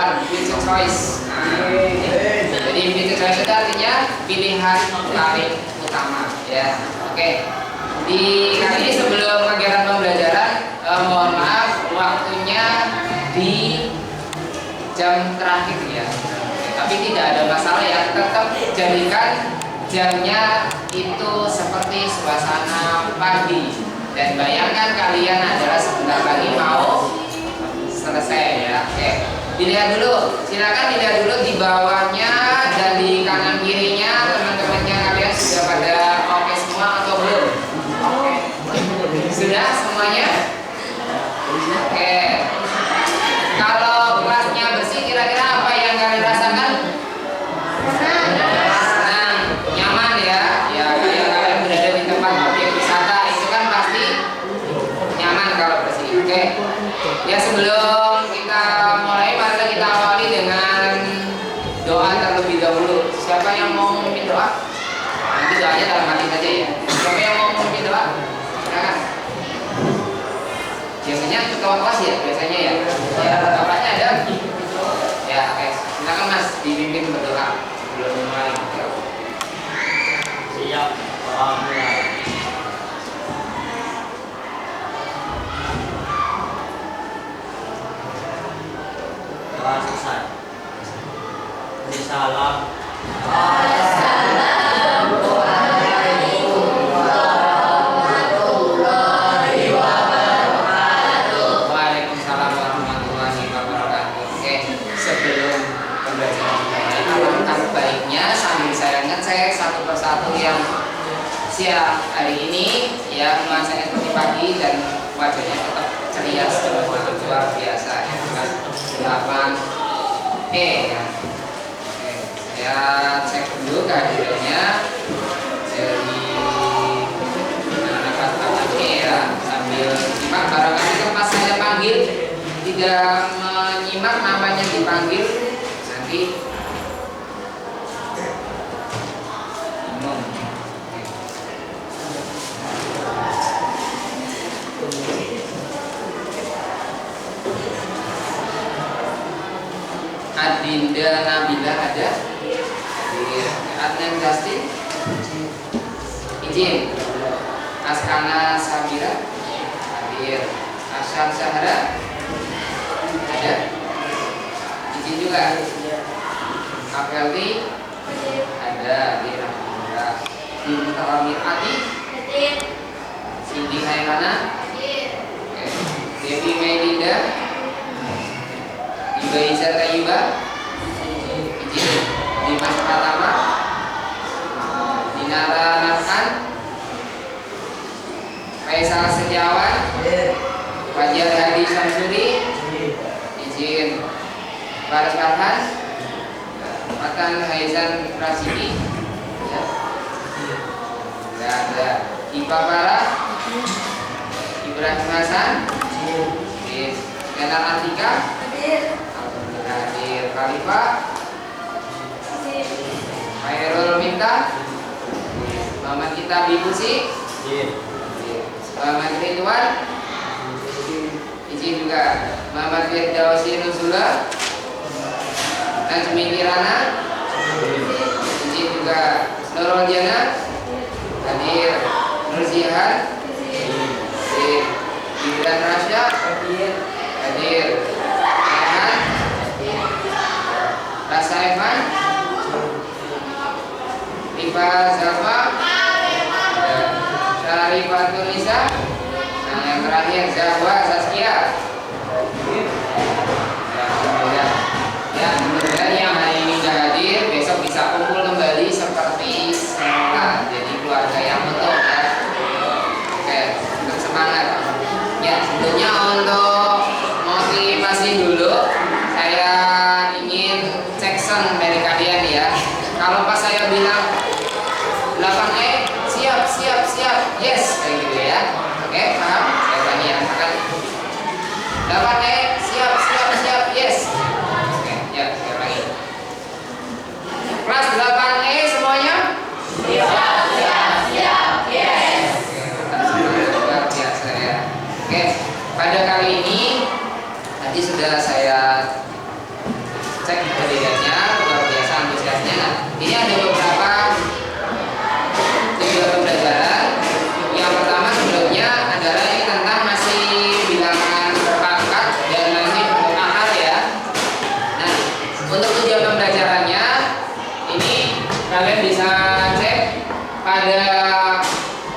pilihan, future choice. Nah, jadi future choice itu artinya pilihan paling utama ya. Oke. Di kali ini sebelum kegiatan pembelajaran, mohon maaf waktunya di jam terakhir ya. Tapi tidak ada masalah ya, tetap jadikan jamnya itu seperti suasana pagi. Dan bayangkan kalian adalah sebentar lagi mau selesai ya. Oke, dilihat dulu, silakan dilihat dulu di bawahnya dan di kanan kirinya teman-temannya kalian sudah pada oke semua atau belum? Oke, sudah semuanya? Oke, kalau kelasnya bersih kira-kira apa yang kalian rasakan? Senang, nyaman ya. Ya kayak kalian berada di tempat objek wisata itu kan pasti nyaman kalau bersih. Oke, ya sebelum kita mulai, mari kita awali dengan doa terlebih dahulu. Siapa yang mau memimpin doa? Nanti doanya dalam hati saja ya. Siapa yang mau memimpin doa? Silakan. Biasanya ketua kelas ya, biasanya ya. Ya, bapaknya ada. Ya, oke. Silakan Mas, dipimpin berdoa sebelum mulai. Siap, doa mulai. Doa selesai. Salam. Waalaikumsalam warahmatullahi wabarakatuh. Oke, sebelum pembelajaran dimulai, alangkah baiknya sambil saya ngecek satu persatu yang siap hari ini ya, nuansanya seperti pagi dan wajahnya tetap ceria semangat luar biasa ya. Kelas 8. Oke ya. Oke, saya cek dulu kehadirannya dari anak-anak ya, sambil simak. Barangkali pas saya panggil tidak menyimak namanya dipanggil nanti bingung. Adinda Nabila ada? Adnan Justin? Izin. Askana Sabira? Hadir. Asyam Sahara? Ada? Izin juga. Afelti? Ada. Alhamdulillah. Dinta Amir Ati? Cindy Hairana? Devi Melinda? Iba Iza Tayyiba? Izin. Dimas Pratama? Dinara Narkan? Faisal Setiawan? Fajar Hadi Samsuri? Izin. Faris Farhan? Matan Haizan Rasidi? Ya. Tidak ada. Ipa Farah? Ibrahim Hasan? Izin. Ganar Antika? Alhamdulillah hadir. Khalifah? Khairul Minta? Muhammad Kitab Ibusi? Muhammad Ridwan? Izin juga. Muhammad Firdausi Nuzula? Najmi Kirana? Izin juga. Nurul Jana? Hadir. Nur Zihan? Izin. Ibran Rasya? Hadir. Evan? Rasa Evan? Rifa Zalfa? Syarifatul Nisa? Nah yang terakhir Zahwa Saskia. Alhamdulillah. Ya mudah-mudahan yang hari ini sudah hadir besok bisa kumpul kembali seperti semula, jadi keluarga yang utuh ya. Oke, untuk semangat. Ya sebelumnya untuk motivasi dulu, saya ingin cek sound dari kalian ya. Kalau pas saya bilang 8E siap, yes kayak gitu ya. Oke, paham? Saya ulangi ya. Nah, ini ada beberapa tujuan pembelajaran. Yang pertama sebelumnya adalah ini tentang masih bilangan berpangkat dan masih bentuk akar ya. Nah, untuk tujuan pembelajarannya ini kalian bisa cek pada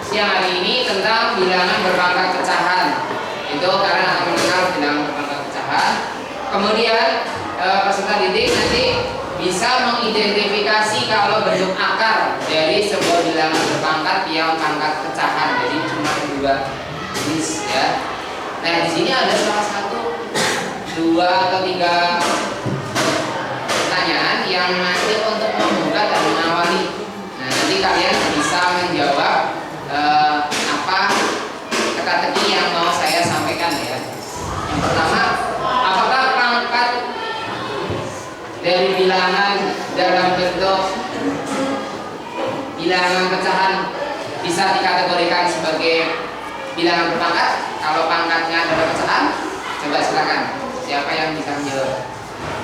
siang hari ini tentang bilangan berpangkat pecahan. Itu kalian akan mengenal bilangan berpangkat pecahan. Kemudian peserta didik nanti bisa mengidentifikasi kalau bentuk akar dari sebuah bilangan berpangkat yang pangkat pecahan. Jadi cuma 2 jenis ya. Nah, di sini ada salah satu 2 atau 3 pertanyaan yang nanti untuk membuka dan mengawali. Nah, nanti kalian bisa menjawab apa teka-teki yang mau saya sampaikan ya. Yang pertama, apakah pangkat dari bilangan dalam bentuk bilangan pecahan bisa dikategorikan sebagai bilangan berpangkat? Kalau pangkatnya adalah pecahan, coba silakan. Siapa yang bisa menjawab?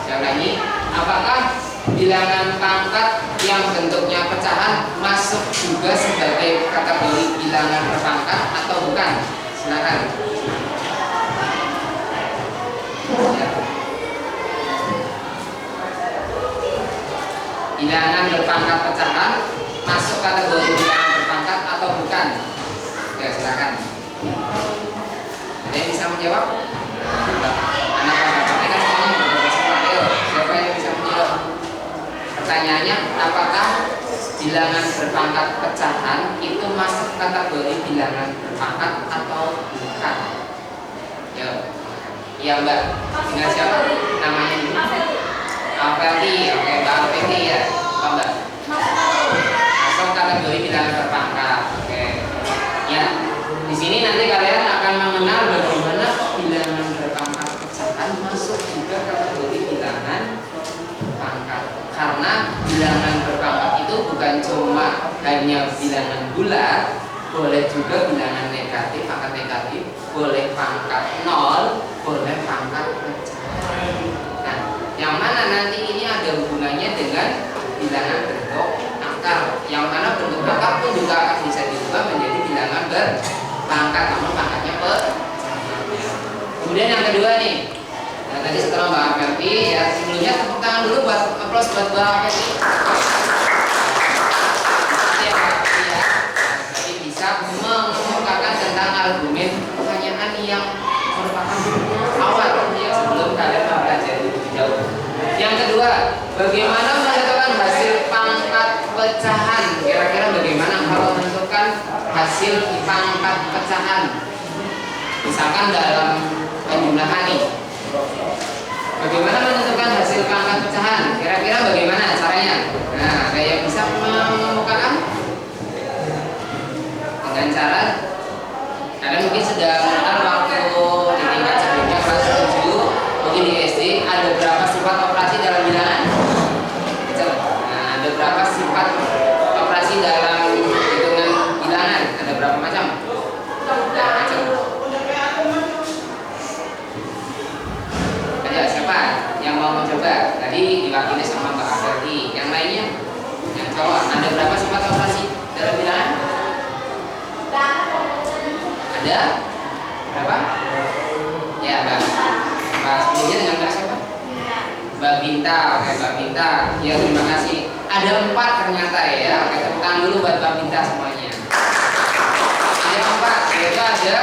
Saya ulangi, apakah bilangan pangkat yang bentuknya pecahan masuk juga sebagai kategori bilangan berpangkat atau bukan? Silakan. Ya. Bilangan berpangkat pecahan masuk kategori bilangan berpangkat atau bukan? Ya, silakan. Ada yang bisa menjawab? Anak-anak kan semuanya sudah bersepakat. Ayo, siapa yang bisa menjawab? Pertanyaannya, apakah bilangan berpangkat pecahan itu masuk kategori bilangan berpangkat atau bukan? Yo, iya Mbak. Dengan siapa? Namanya dulu. Alfeti, oke Mbak Alfeti ya, Mbak. Masuk kategori bilangan berpangkat, oke. Ya, di sini nanti kalian akan mengenal bagaimana bilangan berpangkat pecahan masuk juga kategori bilangan pangkat. Karena bilangan berpangkat itu bukan cuma hanya bilangan bulat, boleh juga bilangan negatif, pangkat negatif, boleh pangkat 0, boleh pangkat pecahan. Nah, yang mana nanti ini ada hubungannya dengan bilangan bentuk akar. Yang mana bentuk akar pun juga akan bisa diubah menjadi bilangan berpangkat, namun pangkatnya pecahan. Kemudian yang kedua nih. Nah, tadi setelah Mbak Alfeti ya, sebelumnya tepuk tangan dulu buat aplaus buat Mbak Alfeti. Jadi bisa mengemukakan tentang argumen pertanyaan yang merupakan awal ya, sebelum kalian belajar lebih jauh. Yang kedua, bagaimana menentukan hasil pangkat pecahan? Kira-kira bagaimana kalau menentukan hasil pangkat pecahan? Misalkan dalam penjumlahan nih. Bagaimana menentukan hasil pangkat pecahan? Kira-kira bagaimana caranya? Nah, ada yang bisa mengemukakan? Dengan cara kalian mungkin sudah mengenal waktu di tingkat sebelumnya kelas 7, mungkin di SD ada berapa sifat operasi dalam bilangan? Nah, ada berapa sifat operasi dalam hitungan bilangan? Ada berapa macam? Ayo siapa yang mau mencoba? Tadi diwakili sama Mbak Alfeti. Yang lainnya? Yang cowok, ada berapa sifat operasi dalam bilangan? Ada? Berapa? Ya, Mbak. Mbak sebelumnya dengan Mbak siapa? Mbak Binta. Oke, Mbak Binta. Ya, terima kasih. Ada 4 ternyata ya. Oke, tepuk tangan dulu buat Mbak Binta semuanya. Ada 4, yaitu ada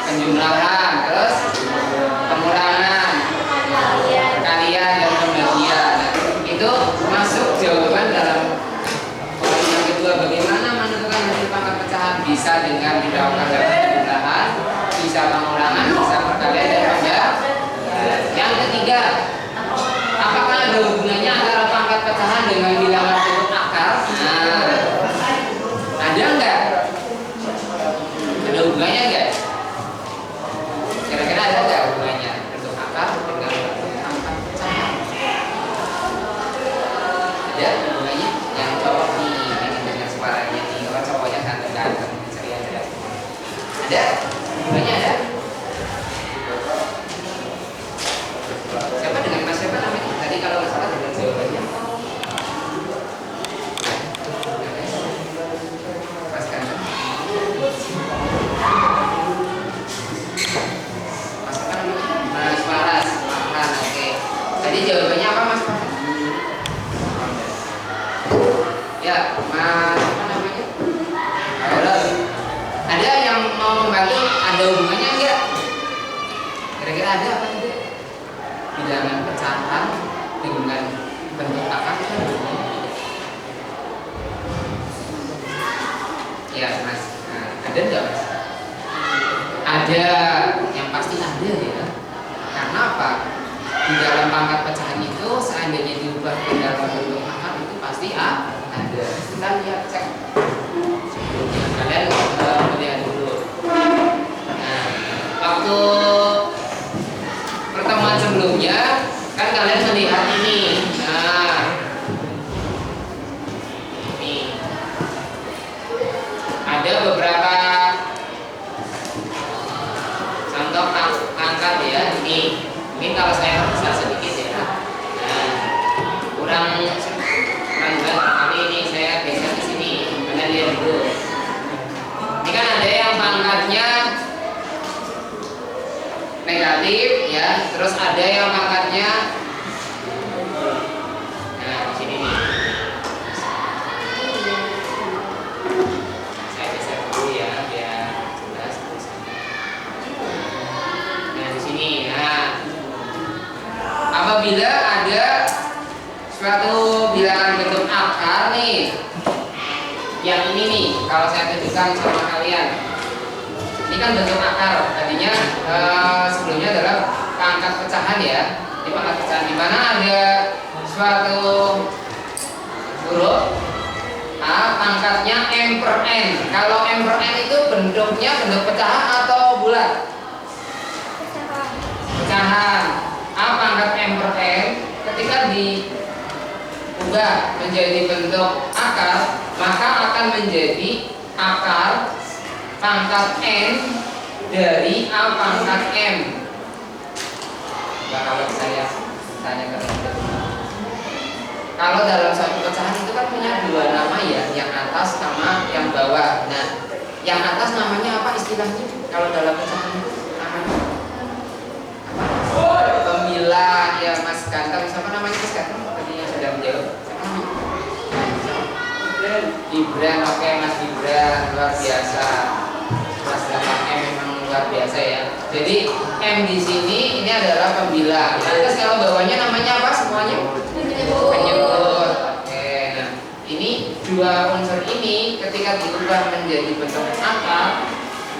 penjumlahan, terus pengurangan, perkalian, dan pembagian. Nah, itu masuk jawaban dalam poin yang kedua. Bagaimana menentukan hasil pangkat pecahan? Bisa dengan dilakukan dalam penjumlahan, bisa pengurangan, bisa perkalian, dan pembagian. Yang ketiga, apakah ada hubungannya antara pangkat pecahan dengan bilangan bentuk akar? Nah, ada enggak? Ada hubungannya enggak? Kira-kira ada Jadi jawabannya apa Mas? Ya, Mas apa namanya? Halo. Ada yang mau membantu? Ada hubungannya enggak? Kira-kira ada apa tidak? Bilangan pecahan dengan bentuk akar kan? Ya Mas, nah, ada enggak Mas? Ada, yang pasti ada ya. Karena apa? Di dalam pangkat pecahan itu seandainya diubah ke dalam bentuk akar itu pasti ada. Kita lihat cek sebelumnya. Kalian melihat dulu. Nah, waktu pertemuan sebelumnya kan kalian melihat ini. Nah, ini ada beberapa contoh angkat ya. Ini mungkin kalau saya bisa sedikit ya. Nah, kurang banget kali ini saya geser ke sini. Kalian lihat dulu. Ini kan ada yang pangkatnya negatif ya, terus ada yang pangkatnya nah di sini nih. Saya geser dulu ya biar jelas tulisannya. Nah di sini. Nah, apabila ada suatu bilangan bentuk akar nih, yang ini nih, kalau saya tunjukkan sama kalian, ini kan bentuk akar. Tadinya sebelumnya adalah pangkat pecahan ya. Ini pangkat pecahan di mana ada suatu huruf A, pangkatnya M per N. Kalau M per N itu bentuknya bentuk pecahan atau bulat? Pecahan. A pangkat M per N ketika diubah menjadi bentuk akar, maka akan menjadi akar pangkat N dari A pangkat M. Nah, kalau saya tanya ke teman-teman, kalau dalam satu pecahan itu kan punya dua nama ya, yang atas sama yang bawah. Nah, yang atas namanya apa istilahnya? Kalau dalam pecahan itu namanya apa? Pemilah ya Mas Ganteng. Siapa namanya Mas Ganteng? Tadi yang sudah menjawab. Siapa namanya? Gibran. Oke Mas Gibran, luar biasa. Mas 8M memang luar biasa ya. Jadi M di sini ini adalah pembilah. Terus kalau bawahnya namanya apa semuanya? Penyebut. Oke. Nah, ini dua unsur ini ketika diubah menjadi bentuk akar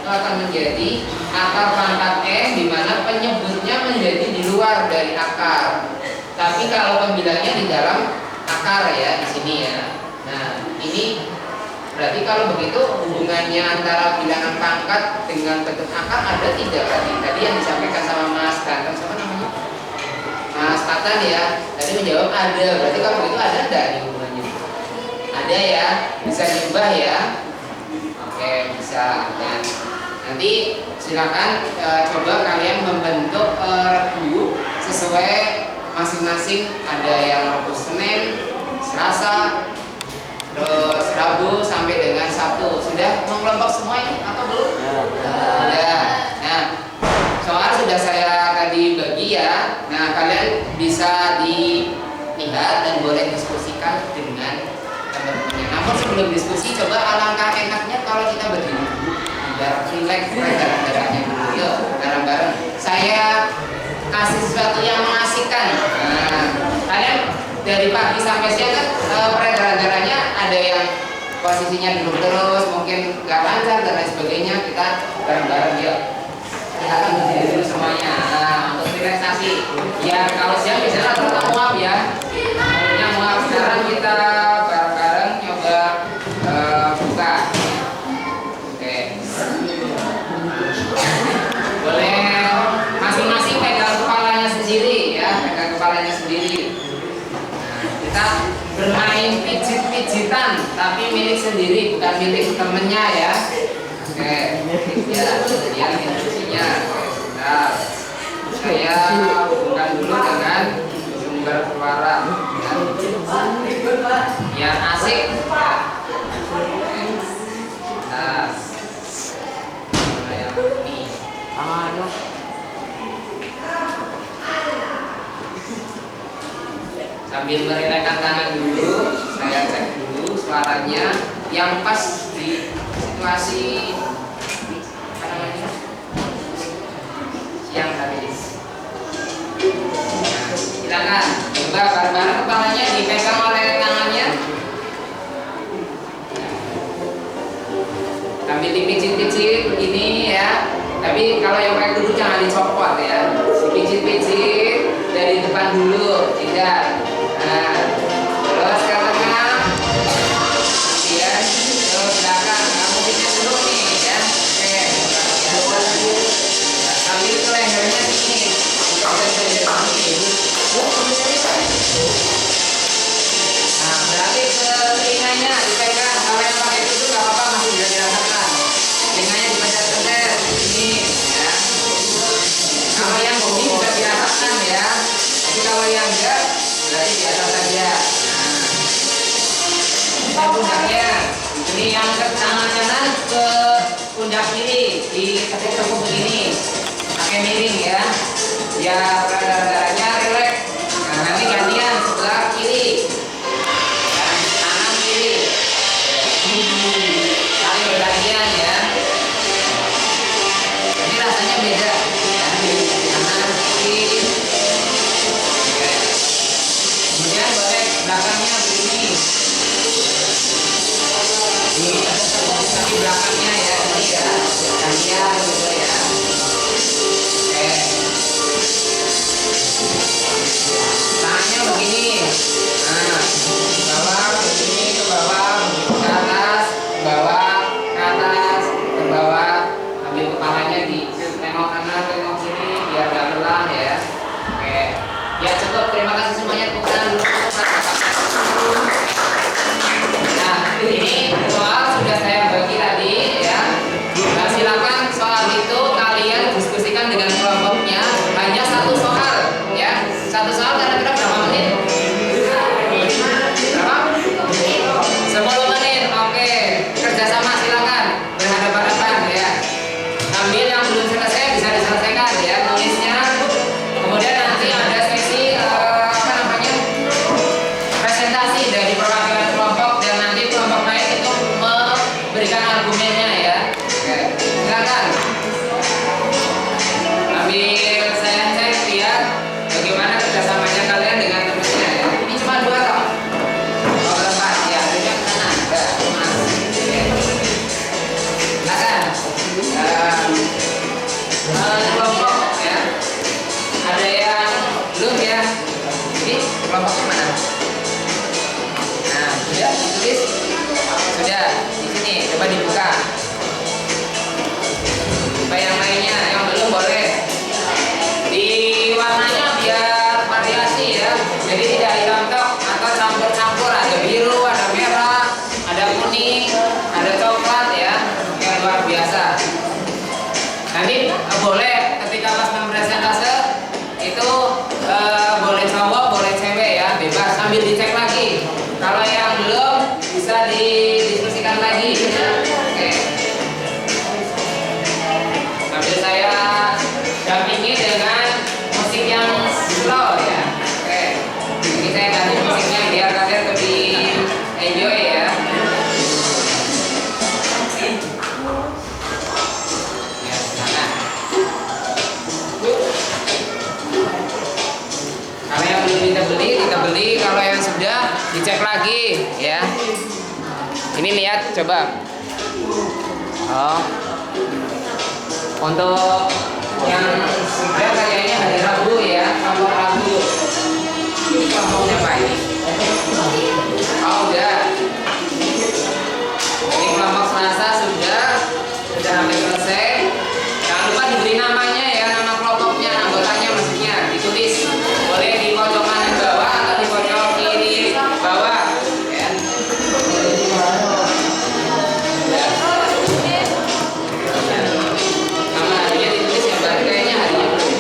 itu akan menjadi akar pangkat N di mana penyebutnya menjadi di luar dari akar. Tapi kalau pembilahnya di dalam akar ya di sini ya. Nah, ini berarti kalau begitu hubungannya antara bilangan pangkat dengan bentuk akar ada tidak berarti? Tadi yang disampaikan sama Mas Ganteng, siapa namanya? Mas Tatan ya. Tadi menjawab ada. Berarti kalau begitu ada enggak nih hubungannya? Ada ya. Bisa diubah ya. Oke, bisa. Dan nanti silakan coba kalian membentuk review sesuai masing-masing. Ada yang Rabu Senin, Selasa, terus Rabu sampai dengan Sabtu. Sudah mengelompok semua ini atau belum? Sudah. Nah, soal sudah saya tadi bagi ya. Nah, kalian bisa dilihat dan boleh diskusikan dengan teman-temannya. Namun sebelum diskusi, coba alangkah enaknya kalau kita berdiri biar rileks peredaran-darahnya dulu. Yuk, bareng-bareng. Saya kasih sesuatu yang mengasihkan. Nah, kalian dari pagi sampai siang kan peredaran darahnya ada yang posisinya duduk terus, mungkin nggak lancar dan lain sebagainya. Kita bareng-bareng yuk. Kita akan berdiri dulu semuanya. Nah, untuk relaksasi. Ya kalau siang biasanya rata-rata muap ya. Maksudnya muap. Sekarang kita bareng-bareng coba buka. Oke. Boleh masing-masing pegang kepalanya sendiri ya, pegang kepalanya sendiri. Kita bermain pijit-pijitan tapi milik sendiri bukan milik temennya ya. Oke, ya instruksinya. Nah, saya hubungkan dulu dengan sumber suara biar asik. Nah, yang ini. Sambil merelakan tangan dulu, saya cek dulu suaranya yang pas di situasi apa namanya siang tadi. Nah, silakan coba bareng-bareng kepalanya dipegang oleh tangannya, sambil dipijit-pijit begini ya. Tapi kalau yang pakai dulu jangan dicopot ya, dipijit-pijit dari depan dulu, tidak. Nah, terus ke tengah, kemudian ke belakang. Kamu pijit dulu nih ya. Oke. Sambil ke lehernya sini. Nah, berarti ke telinganya dipegang. Kalau yang pakai itu nggak apa-apa, masih bisa dirasakan. Telinganya dipencet-pencet ini ya. Kalau yang hobi bisa dirasakan ya. Tapi kalau yang enggak, berarti biasa saja. Nah, pundaknya. Ini yang ke tangan kanan ke pundak kiri, ditekuk begini. Pakai miring ya. Biar darahnya rileks. Nah, nanti gantian sebelah kiri. Kanan kiri. Saling bergantian ya. Ini rasanya beda. Kanan kiri. Oke. Kemudian boleh belakangnya begini. Ini tapi belakangnya ya, ini ya. Gantian gitu ya. Oke. Tangannya begini. Nah, bawah begini ke bawah, ke atas, ke bawah, ke atas, ke bawah. Ambil kepalanya di tengok kanan, tengok kiri biar gak lelah ya. Oke. Ya cukup, terima kasih semuanya. Bukan. Nah, ini soal sudah saya bagi tadi ya. Nah, silakan soal itu kalian diskusikan dengan kelompoknya. Hanya satu soal ya. Satu soal kira-kira berapa menit? Berapa? 10 menit. Oke. Kerjasama silakan berhadapan-hadapan ya. Ambil yang belum selesai bisa diselesaikan ya tulisnya. Kemudian nanti ada sesi apa namanya? Presentasi dari perwakilan kelompok dan nanti kelompok lain itu memberikan argumennya ya. Oke. Silakan. Ambil saya cek lihat bagaimana kerjasamanya kalian dengan temannya ya. Ini cuma 2 toh. Oh, berempat ya. Adanya ke sana. Enggak, Mas. Oke. Silakan. Kelompok ya. Ada yang belum ya. Jadi kelompoknya mana? Nah, sudah ditulis. Sudah di sini. Coba dibuka. Coba yang lainnya, yang belum boleh. Di warnanya biar variasi ya. Jadi tidak hitam tok atau campur-campur. Ada biru, ada merah, ada kuning, ada coklat ya. Yang luar biasa. Nanti boleh ketika pas mempresentase itu boleh cowok, boleh cewek ya, bebas sambil dicek lagi. Kalau yang belum bisa didiskusikan lagi ya. Oke. Sambil saya dampingi dengan musik yang slow ya. Oke. Ini saya ganti musiknya biar kalian lebih enjoy ya. Ya, silakan. Kalau yang belum kita beli. Kalau yang sudah dicek lagi ya. Ini lihat coba. Oh. Untuk yang sudah kayaknya hari Rabu ya, kelompok Rabu. Ini kelompoknya apa ini? Oh udah. Ini kelompok Selasa sudah hampir selesai. Jangan lupa diberi namanya ya, nama kelompoknya, anggotanya maksudnya ditulis. Boleh di pojok kanan bawah atau di pojok kiri bawah. Ya. Nama harinya ditulis ya, berarti kayaknya harinya belum.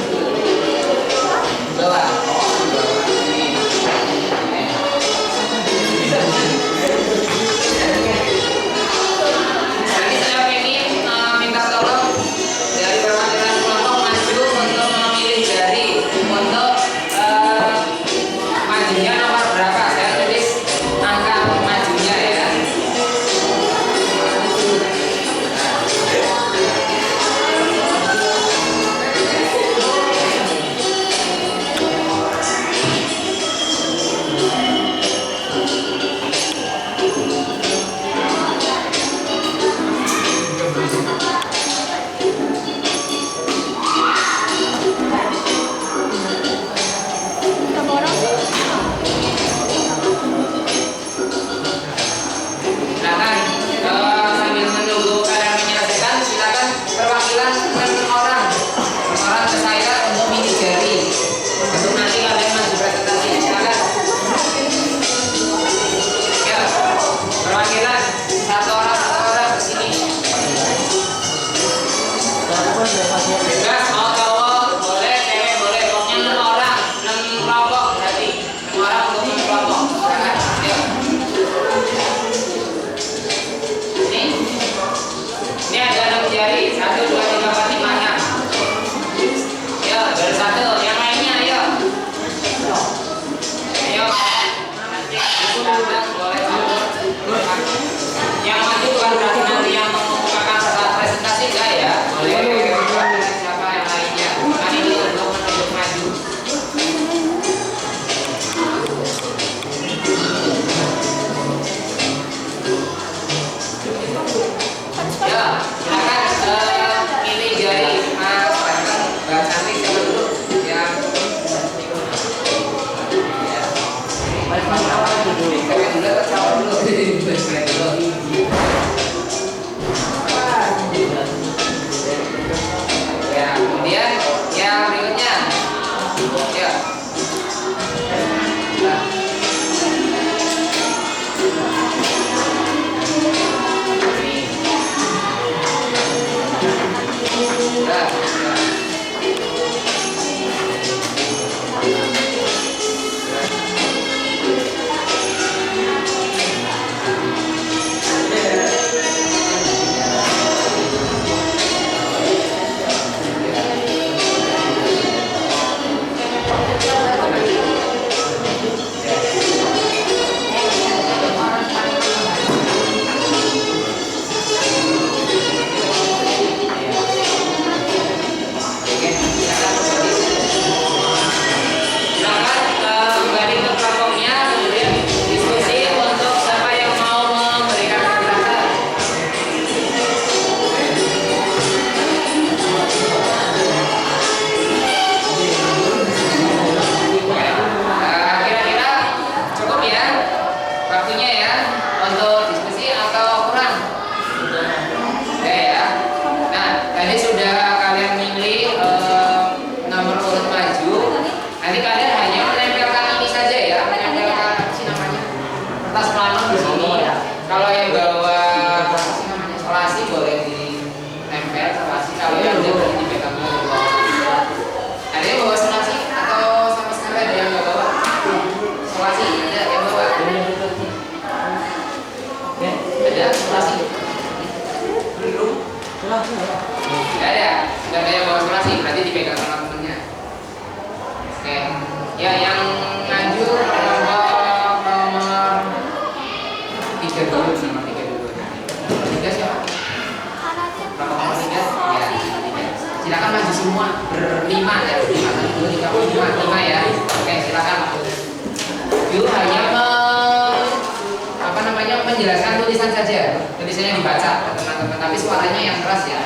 menjelaskan tulisan saja, tulisannya dibaca teman-teman, tapi suaranya yang keras ya,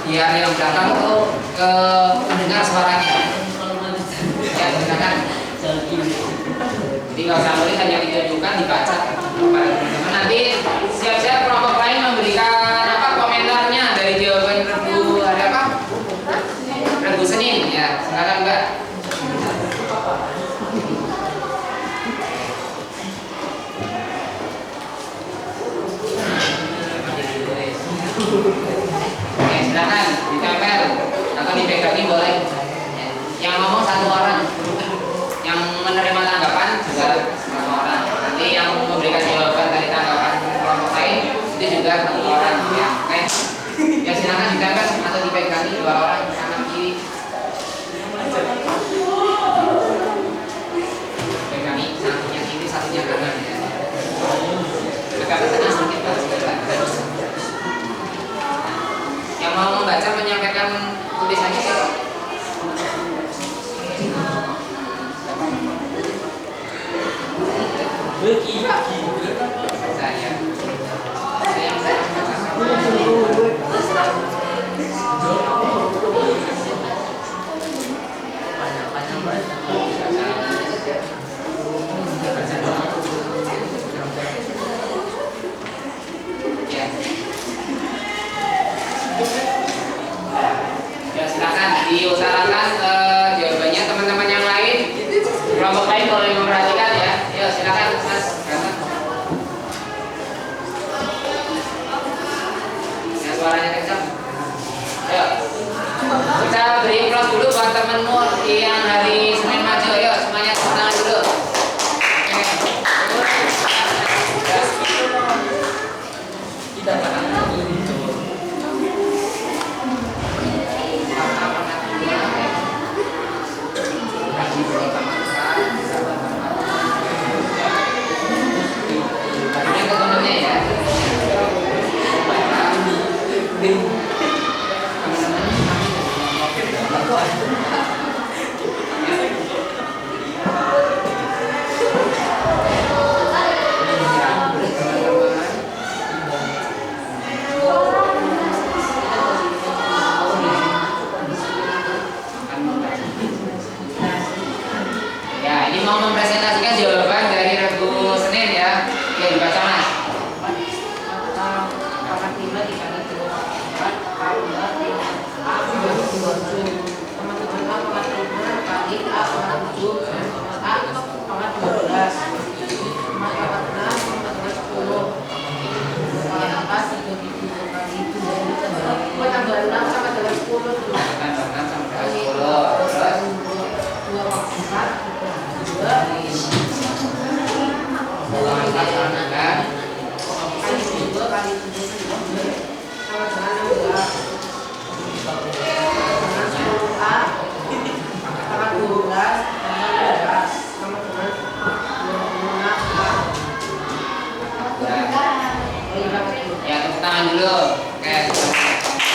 biar yang belakang tuh mendengar suaranya. Ya, silakan. Jadi nggak usah nulis, hanya ditunjukkan, dibaca kepada teman-teman. Nanti siap-siap kelompok lain memberikan apa komentarnya dari jawaban Regu ada apa? Regu Senin ya, silakan Mbak. Oke, silakan ditempel atau dipegangin boleh. Yang ngomong satu orang, yang menerima tanggapan juga satu orang. Nanti yang memberikan jawaban dari tanggapan kelompok lain itu juga satu orang. Ya, oke. Ya silakan ditempel atau dipegangin dua orang kanan kiri. Pegangin satunya kiri, satunya kanan ya. Agak ke tengah sedikit Pak. Yang mau membaca menyampaikan tulisannya siapa? Saya. Ya silakan diutarakan jawabannya teman-teman yang lain. Kelompok lain boleh memperhatikan ya. Ya silakan Mas. Ya, suaranya kencang. Ayo. Kita beri aplaus dulu buat temen Nur yang hari Senin maju. Ayo semuanya tepuk tangan dulu. Kita mau mempresentasikan jawaban dari Regu Senin ya. Ya dibaca Mas. Ya tepuk tangan dulu. Oke.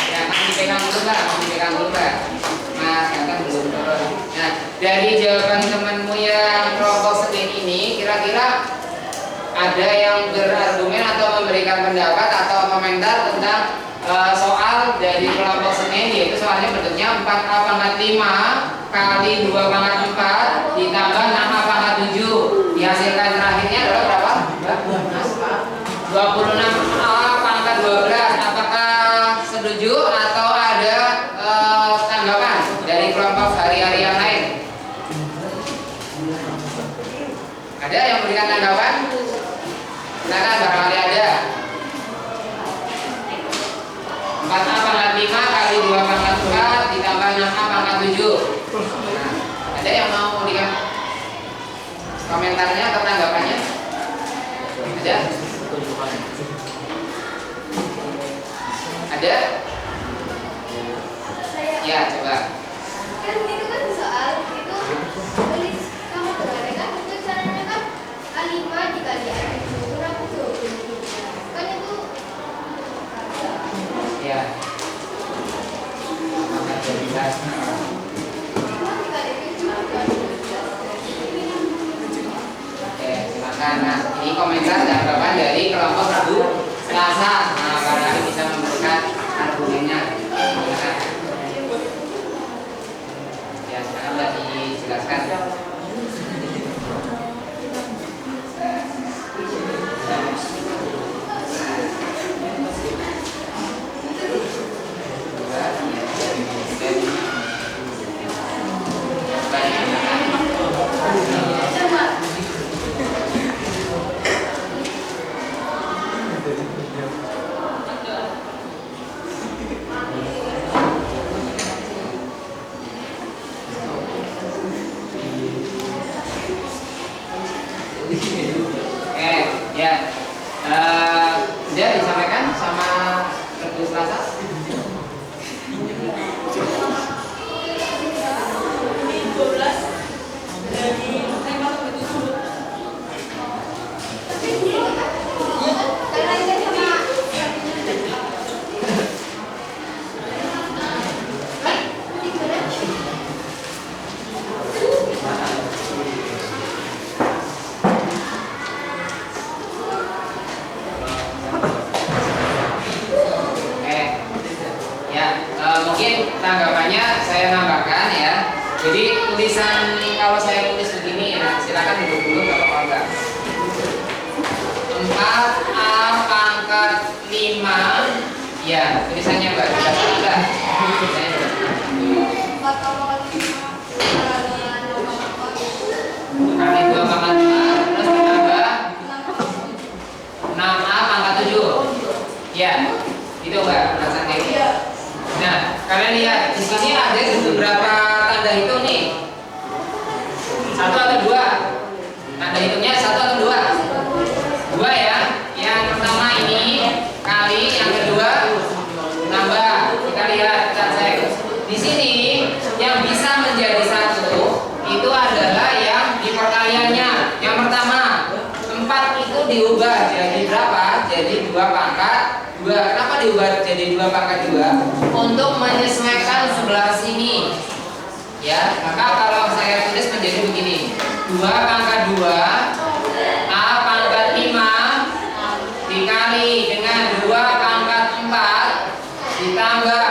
Ya masih dipegang dulu Mbak, masih dipegang dulu Mbak. Mas kan belum turun. Nah dari jawaban temanmu yang kelompok Senin ini, kira-kira ada yang berargumen atau memberikan pendapat atau komentar tentang soal dari kelompok Senin, yaitu soalnya bentuknya 4A pangkat 5 kali 2 pangkat 4 ditambah 6A pangkat 7. Dihasilkan terakhirnya adalah berapa? 26A pangkat 12. Apakah setuju atau ada tanggapan dari kelompok hari-hari yang lain? Ada yang memberikan tanggapan? Silakan barangkali ada. 4A pangkat 5 kali 2 pangkat 4 ditambah 6A pangkat 7. Nah, ada yang mau memberikan komentarnya atau tanggapannya? Ada? Ada? Ya, coba. Kan itu kan soal itu tulis kamu kemarin kan itu caranya kan A5 dikali A7 kurang 20 kan itu Ya. Maka 12. dikali 7 kan 12. Oke, silakan. Nah, ini komentar tanggapan dari kelompok Rabu Selasa. Nah, barangkali bisa memberikan argumennya. Silakan. Ya, sekarang sudah dijelaskan. Ya, sudah disampaikan sama Rabu Selasa. Mungkin tanggapannya saya nambahkan ya. Jadi tulisan kalau saya tulis begini ya, silakan duduk dulu nggak apa-apa enggak. 4A pangkat 5 ya tulisannya Mbak sudah salah enggak? Kali 2 pangkat 5 terus ditambah 6A pangkat 7 ya itu Mbak tulisan kayak gitu. Nah, kalian lihat di sini ada beberapa tanda hitung nih. 1 atau 2? Tanda hitungnya 1 atau 2? 2 ya. Yang pertama ini kali, yang kedua nambah. Kita lihat, kita cek. Di sini yang bisa menjadi 1 itu adalah yang di perkaliannya. Yang pertama 4 itu diubah jadi berapa? Jadi 2 pangkat 2. Kenapa diubah jadi 2 pangkat 2? Untuk menyesuaikan sebelah sini. Ya, maka kalau saya tulis menjadi begini. 2 pangkat 2 A pangkat 5 dikali dengan 2 pangkat 4 ditambah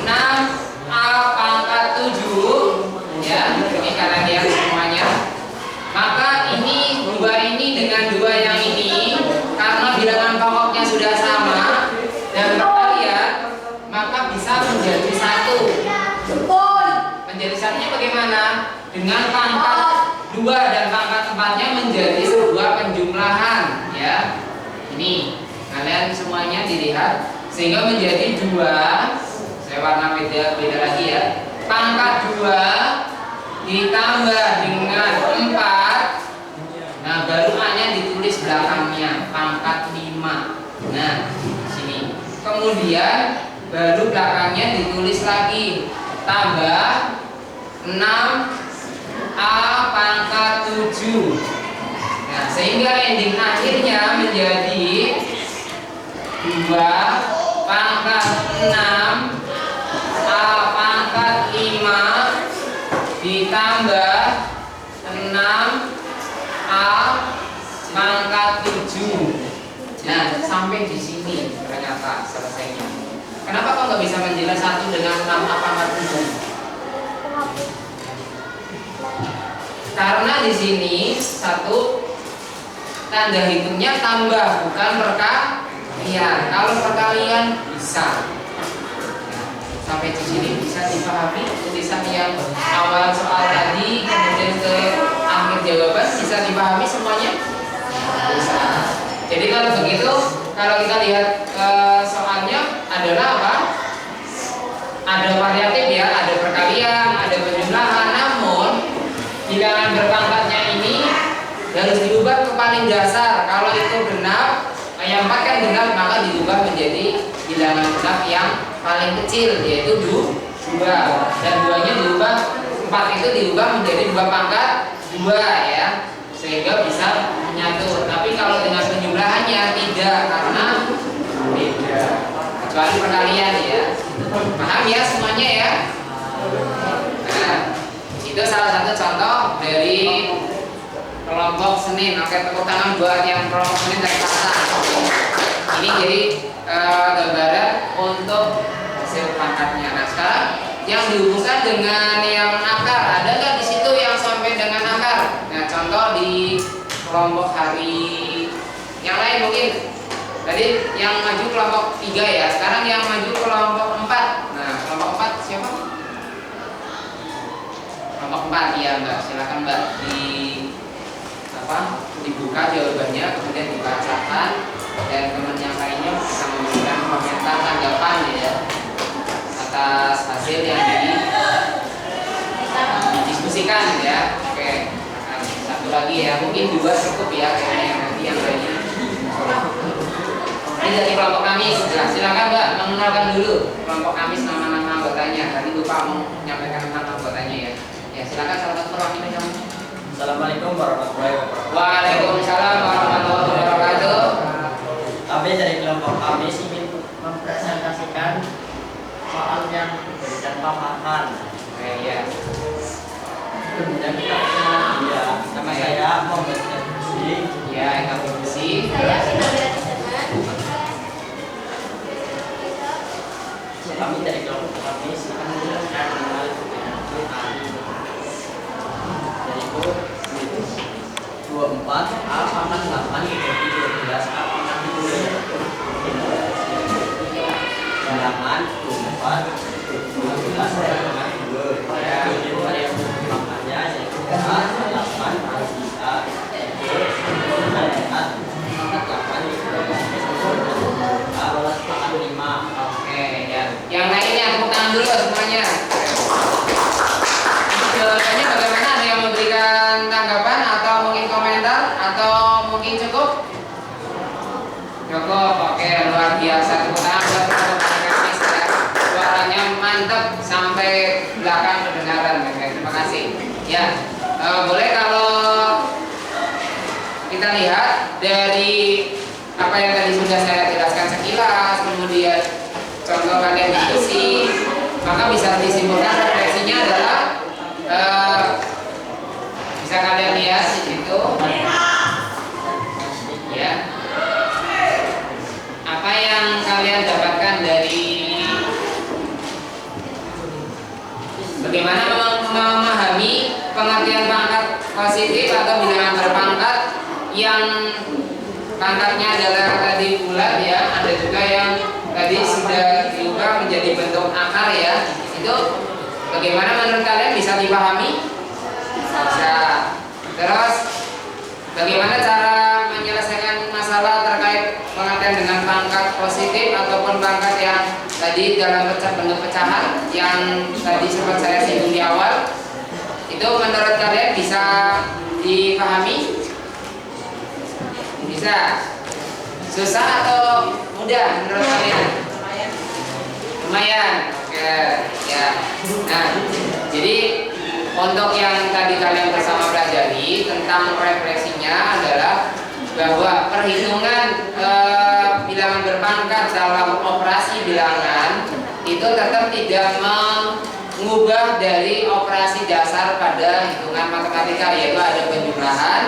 6 A pangkat 7 ya, ini kalian lihat semuanya. Maka ini 2 ini dengan 2 yang ini karena bilangan pokoknya sudah sama dan berkalian maka bisa menjadi 1. Menjadi 1-nya bagaimana? Dengan pangkat 2 dan pangkat 4-nya menjadi sebuah penjumlahan ya. Ini kalian semuanya dilihat sehingga menjadi 2. Saya warna beda lagi ya. Pangkat 2 ditambah dengan 4. Nah, baru A-nya ditulis belakangnya pangkat 5. Nah, sini. Kemudian baru belakangnya ditulis lagi tambah 6 A pangkat 7. Nah, sehingga ending akhirnya menjadi 2 pangkat 6 A pangkat 5 ditambah 6 A pangkat 7. Nah, sampai di sini ternyata selesainya. Kenapa kok nggak bisa menjelas 1 dengan 6 A pangkat 7? Karena di sini 1 tanda hitungnya tambah bukan perkalian. Kalau perkalian bisa. Nah, sampai di sini bisa dipahami tulisan yang awal soal tadi kemudian ke akhir jawaban bisa dipahami semuanya? Bisa. Jadi kalau begitu, kalau kita lihat soalnya adalah apa? Ada variatif ya, ada perkalian, ada penjumlahan. Namun bilangan berpangkatnya ini harus diubah ke paling dasar. Kalau itu genap, yang 4 kan genap, maka diubah menjadi bilangan genap yang paling kecil, yaitu 2. Dan 2-nya diubah, 4 itu diubah menjadi 2 pangkat 2 ya, sehingga bisa menyatu. Tapi kalau dengan penjumlahannya tidak, karena beda. Kecuali perkalian ya. Paham ya semuanya ya? Nah, itu salah satu contoh dari kelompok Senin. Oke, tepuk tangan buat yang kelompok Senin dan Selasa. Ini jadi gambaran untuk hasil pangkatnya. Nah, sekarang yang dihubungkan dengan yang akar, ada nggak di situ yang sampai dengan akar? Nah, contoh di kelompok hari yang lain mungkin tadi yang maju kelompok 3 ya, sekarang yang maju kelompok 4. Nah, kelompok 4 siapa? Kelompok 4 ya Mbak, silakan Mbak dibuka jawabannya, kemudian dibacakan dan teman yang lainnya bisa memberikan komentar tanggapan ya atas hasil yang didiskusikan ya. Oke, nah, satu lagi ya, mungkin 2 cukup ya kayaknya nanti yang lainnya. Ini dari kelompok Kamis. Nah, silakan Mbak mengenalkan dulu kelompok Kamis nama-nama anggotanya. Tadi lupa menyampaikan nama anggotanya ya. Ya, silakan salah satu perwakilan kamu. Assalamualaikum warahmatullahi wabarakatuh. Waalaikumsalam warahmatullahi wabarakatuh. Kami dari kelompok Kamis ingin mempresentasikan soal yang diberikan paparan. Oke, ya. Kemudian kita kenal dia. Nama saya Muhammad Februsi. Ya, Eka Februsi. Saya Sinabela Teman. Kami dari kelompok Kamis akan menjelaskan mengenai yaitu 24 A pangkat 8 dibagi 12 A pangkat 2 bilangan 24 12 pangkat 2 ya itu makanya yaitu A 8 harus bisa yaitu pangkat 8 dibagi 12 A pangkat 5. Oke, ya. Yang lainnya tepuk tangan dulu semuanya. Jawabannya bagaimana? Ada yang memberikan tanggapan atau mungkin komentar atau mungkin cukup? Cukup. Oke, luar biasa. Tepuk tangan buat teman-teman Kamis ya. Suaranya mantap sampai belakang kedengaran. Oke, terima kasih. Ya, boleh kalau kita lihat dari apa yang tadi sudah saya jelaskan sekilas, kemudian contoh kalian diskusi, maka bisa disimpulkan refleksinya adalah bisa kalian lihat di situ ya, apa yang kalian dapatkan dari bagaimana memahami pengertian pangkat positif atau bilangan berpangkat yang pangkatnya adalah tadi bulat ya, ada juga yang tadi sudah diubah menjadi bentuk akar ya. Itu bagaimana menurut kalian, bisa dipahami? Bisa. Terus bagaimana cara menyelesaikan masalah terkait pengertian dengan pangkat positif ataupun pangkat yang tadi dalam bentuk pecahan yang tadi sempat saya singgung di awal? Itu menurut kalian bisa dipahami? Bisa. Susah atau mudah menurut kalian? Lumayan. Oke, ya. Nah, jadi untuk yang tadi kalian bersama pelajari tentang refleksinya adalah bahwa perhitungan bilangan berpangkat dalam operasi bilangan itu tetap tidak mengubah dari operasi dasar pada hitungan matematika, yaitu ada penjumlahan,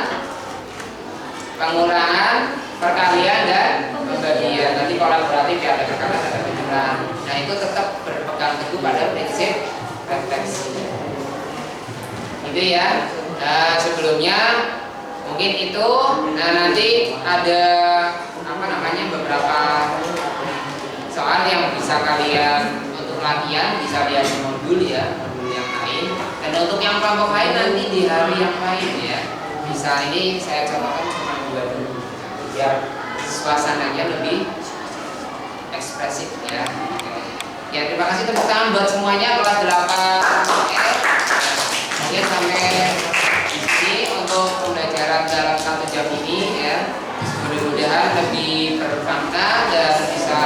pengurangan, perkalian dan pembagian. Nanti kolaboratif ya, ada perkalian ada penjumlahan. Nah, itu tetap berpegang teguh pada prinsip refleksi. Itu ya. Nah, sebelumnya mungkin itu. Nah, nanti ada beberapa soal yang bisa kalian untuk latihan, bisa lihat di modul ya, modul yang lain. Dan untuk yang kelompok lain nanti di hari yang lain ya. Bisa ini saya contohkan cuma 2 dulu biar suasananya lebih ekspresif ya. Ya, terima kasih, tepuk tangan buat semuanya kelas 8 mungkin sampai ini untuk pembelajaran dalam 1 jam ini ya. Mudah-mudahan lebih bermanfaat dan bisa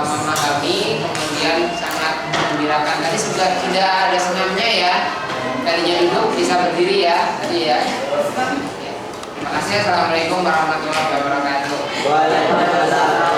memahami, kemudian sangat menggembirakan. Tadi sudah tidak ada senamnya ya, tadinya duduk bisa berdiri ya tadi ya. Terima kasih. Assalamualaikum warahmatullahi wabarakatuh. Waalaikumsalam.